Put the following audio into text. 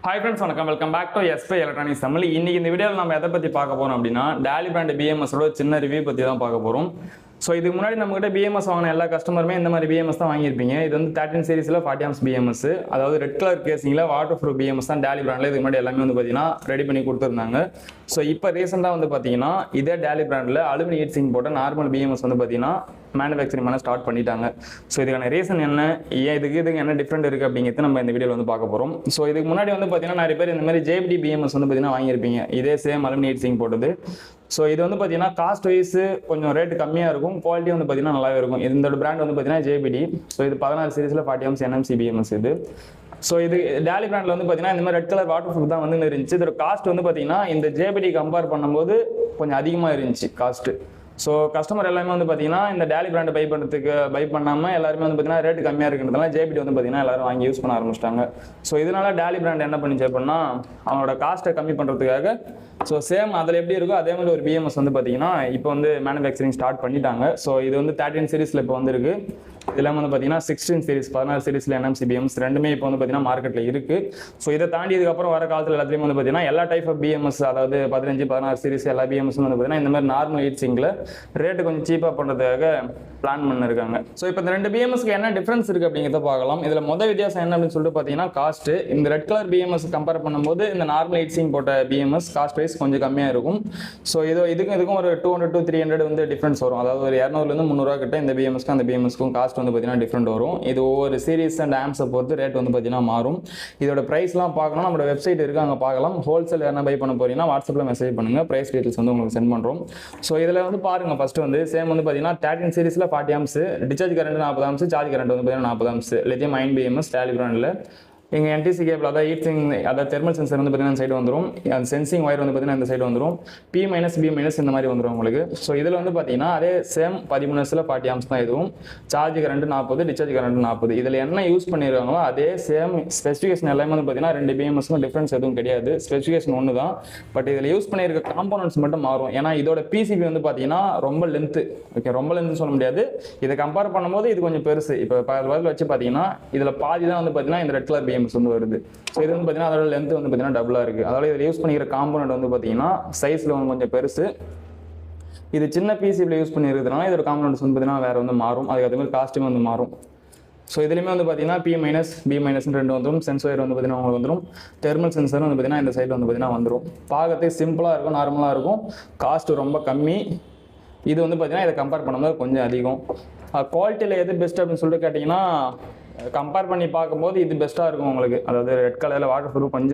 Hi friends, welcome back to SPI Electronics Family. இன்னைக்கு இந்த வீடியோவில் நம்ம எதை பற்றி பார்க்க போறோம் அப்படின்னா டாலி பிராண்ட் பிஎம்எஸோட சின்ன ரிவ்யூ பற்றி தான் பார்க்க போகிறோம். ஸோ இதுக்கு முன்னாடி நம்மகிட்ட பிஎம்எஸ் வாங்கின எல்லா கஸ்டமருமே இந்த மாதிரி பிஎம்எஸ் தான் வாங்கியிருப்பீங்க. இது வந்து 13 சீரிஸில் 40 ஆம்ஸ் பிஎம்எஸ், அதாவது ரெட் கலர் கேசிங்கில் வாட்டர் ப்ரூஃப் பிஎம்எஸ் தான் டாலி பிராண்டில் இதுக்கு முன்னாடி எல்லாமே வந்து பார்த்தீங்கன்னா ரெடி பண்ணி கொடுத்துருந்தாங்க. ஸோ இப்போ ரீசெண்டாக வந்து பார்த்தீங்கன்னா இதே டாலி பிராண்டில் அலுமினி ஹீட் சிங்க் போட்ட நார்மல் பிஎம்எஸ் வந்து பார்த்தீங்கன்னா மேனுஃபேக்சரிங் பண்ண ஸ்டார்ட் பண்ணிட்டாங்க. ஸோ இதுக்கான ரீசன் என்ன, ஏன் இதுக்கு என்ன டிஃப்ரெண்ட் இருக்குது அப்படிங்கிறது நம்ம இந்த வீடியோவில் வந்து பார்க்க போகிறோம். ஸோ இதுக்கு முன்னாடி வந்து பார்த்தீங்கன்னா நிறைய பேர் இந்த மாதிரி ஜேபிடி பிஎம்எஸ் வந்து பார்த்தீங்கன்னா வாங்கியிருப்பீங்க, இதே சேம் அலுமினி ஹீட் சிங்க் போட்டது. ஸோ இது வந்து பார்த்தீங்கன்னா காஸ்ட் வைஸ் கொஞ்சம் ரேட் கம்மியாக இருக்கும், குவாலிட்டி வந்து பார்த்தீங்கன்னா நல்லாவே இருக்கும். இந்த பிராண்ட் வந்து பார்த்தீங்கன்னா ஜேபிடி. ஸோ இது 16 சீரிஸில் 40 ஆம்ஸ் என்எம்சி பிஎம்எஸ் இது. ஸோ இது டாலி பிராண்டில் வந்து பார்த்தீங்கன்னா இந்த மாதிரி ரெட் கலர் வாட்டர் ப்ரூஃப் தான் வந்து இருந்துச்சு. இதோட காஸ்ட் வந்து பார்த்தீங்கன்னா இந்த ஜேபிடி கம்பேர் பண்ணும்போது கொஞ்சம் அதிகமாக இருந்துச்சு காஸ்ட்டு. ஸோ கஸ்டமர் எல்லாமே வந்து பார்த்தீங்கன்னா இந்த டாலி பிராண்டை பை பண்ணாமல் எல்லாருமே வந்து பார்த்தீங்கன்னா ரேட்டு கம்மியாக இருக்கிறதுனால ஜேபிடி வந்து பார்த்தீங்கன்னா எல்லாரும் வாங்கி யூஸ் பண்ண ஆரம்பிச்சிட்டாங்க. ஸோ இதனால டாலி பிராண்ட் என்ன பண்ணிச்சு அப்படின்னா அவனோட காஸ்ட்டை கம்மி பண்ணுறதுக்காக ஸோ சேம் அதில் எப்படி இருக்கோ அதே மாதிரி ஒரு பிஎம்எஸ் வந்து பார்த்தீங்கன்னா இப்போ வந்து மேனுஃபேக்சரிங் ஸ்டார்ட் பண்ணிட்டாங்க. ஸோ இது வந்து 13 சீரிஸில் இப்போ வந்துருக்கு. இதெல்லாம் வந்து பார்த்தீங்கன்னா 16 சீரிஸ் 16 சீரிஸில் என்எம்சி பிஎம்எஸ் ரெண்டுமே இப்போ வந்து பார்த்தீங்கன்னா மார்க்கெட்டில் இருக்குது. ஸோ இதை தாண்டி இதுக்கப்புறம் வர காலத்தில் எல்லாத்துலேயும் வந்து பார்த்தீங்கன்னா எல்லா டைப் ஆஃப் பிஎம்எஸ், அதாவது 15, 16 சீரிஸ் எல்லா பிஎம்எஸ் வந்து பார்த்தீங்கன்னா இந்த மாதிரி நார்மல் ஹீட் சிங்கில் ரேட்டு கொஞ்சம் சீப்பாக பண்ணுறதுக்காக பிளான் பண்ணிருக்காங்க. ஸோ இப்போ இந்த ரெண்டு பிஎம்எஸ்க்கு என்ன டிஃப்ரென்ஸ் இருக்குது அப்படிங்கிறத பார்க்கலாம். இதில் மொதல் வித்தியாசம் என்ன அப்படின்னு சொல்லிட்டு பார்த்தீங்கன்னா காஸ்ட்டு. இந்த ரெட் கலர் பிஎம்எஸ் கம்பேர் பண்ணும்போது இந்த நார்மல் ஹீட் சிங் போட்ட பிஎம்எஸ் காஸ்ட் வைஸ் கொஞ்சம் கம்மியாக இருக்கும். ஸோ இதுக்கும் ஒரு 200 to 300 வந்து டிஃப்ரென்ஸ் வரும். அதாவது ஒரு 200லேருந்து 300 கிட்ட இந்த பிஎம்எஸ்க்கு அந்த பிஎம்எஸ்க்கும் காஸ்ட் வந்து பார்த்தீங்கன்னா டிஃப்ரெண்ட் வரும். இது ஒவ்வொரு சீரிஸ் அண்ட் ஆம்ஸை பொறுத்து ரேட் வந்து பார்த்தீங்கன்னா மாறும். இதோட ப்ரைஸ்லாம் பார்க்கணும், நம்மளோட வெப்சைட் இருக்குது, அங்கே பார்க்கலாம். ஹோல்சேல் யாரா பை பண்ண போறீங்கன்னா வாட்ஸ்அப்பில் மெசேஜ் பண்ணுங்கள், ப்ரைஸ் டீட்டெயில்ஸ் வந்து உங்களுக்கு சென்ட் பண்ணுறோம். ஸோ இதில் வந்து பாருங்கள், ஃபஸ்ட்டு வந்து சேம் வந்து பார்த்தீங்கன்னா 13 சீரிஸில் 40 amps, discharge current 40 amps, charge current வந்து பார்த்தீங்கன்னா 40 amps, lithium ion BMS Daly பிராண்டில். இங்கே என்டிசி கேபிள், அதாவது ஹீட் சிங், அதாவது தெர்மல் சென்சர் வந்து பார்த்தீங்கன்னா இந்த சைடு வந்துடும். அந்த சென்சிங் ஒயர் வந்து பார்த்தீங்கன்னா இந்த சைடு வந்துடும். P-, B- இந்த மாதிரி வந்துடும் உங்களுக்கு. ஸோ இதில் வந்து பார்த்தீங்கன்னா அதே சேம் 13 40 ஆம்ஸ் தான் இதுவும். Charge current 40, discharge current 40. இதில் என்ன யூஸ் பண்ணியிருக்காங்களோ அதே சேம் ஸ்பெசிஃபிகேஷன் எல்லாமே வந்து பார்த்தீங்கன்னா ரெண்டு பிஎம்எஸ்க்கும் டிஃப்ரென்ஸ் எதுவும் கிடையாது. ஸ்பெசிஃபிகேஷன் ஒன்று தான், பட் இதில் யூஸ் பண்ணியிருக்க காம்போனன்ட்ஸ் மட்டும் மாறும். ஏன்னா இதோட பிசிபி வந்து பார்த்தீங்கன்னா ரொம்ப லென்த்து, ஓகே, ரொம்ப லென்த்து சொல்ல முடியாது. இதை கம்பேர் பண்ணும்போது இது கொஞ்சம் பெருசு. இப்போ பதில் வச்சு பார்த்தீங்கன்னா இதில் பாதி தான் வந்து பார்த்தீங்கன்னா இந்த ரெட் கலர் பிஎம்எஸ் வந்து வருது. ஸோ இது வந்து பார்த்தீங்கன்னா அதோட லென்த் வந்து பார்த்தீங்கன்னா டபுளாக இருக்குது. அதோட இதில் யூஸ் பண்ணிக்கிற காம்போனன்ட் வந்து பார்த்தீங்கன்னா சைஸில் வந்து கொஞ்சம் பெருசு. இது சின்ன பிசிபியில் யூஸ் பண்ணியிருக்கிறதுனால இதோட காம்போனன்ட்ஸ் வந்து பார்த்தீங்கன்னா வேறு வந்து மாறும். அதுக்கு அதே மாதிரி காஸ்ட்யூம் வந்து மாறும். ஸோ இதுலேயுமே வந்து பார்த்தீங்கன்னா P-, B- ரெண்டு வந்துடும். சென்சர் வந்து பார்த்தீங்கன்னா உங்களுக்கு வந்துடும். தெர்மல் சென்சர் வந்து பார்த்தீங்கன்னா இந்த சைடில் வந்து பார்த்தீங்கன்னா வந்துடும். பார்க்கறதுக்கு சிம்பிளாக இருக்கும், நார்மலாக இருக்கும், காஸ்ட்டு ரொம்ப கம்மி. இது வந்து பார்த்தீங்கன்னா இதை கம்பேர் பண்ணும்போது கொஞ்சம் அதிகம். குவாலிட்டியில் எது பெஸ்ட் அப்படின்னு சொல்லிட்டு கேட்டிங்கன்னா கம்பேர் பண்ணி பார்க்கும்போது இது பெஸ்ட்டாக இருக்கும் உங்களுக்கு. அதாவது ரெட் கலரில் வாட்டர் ப்ரூஃப் கொஞ்சம்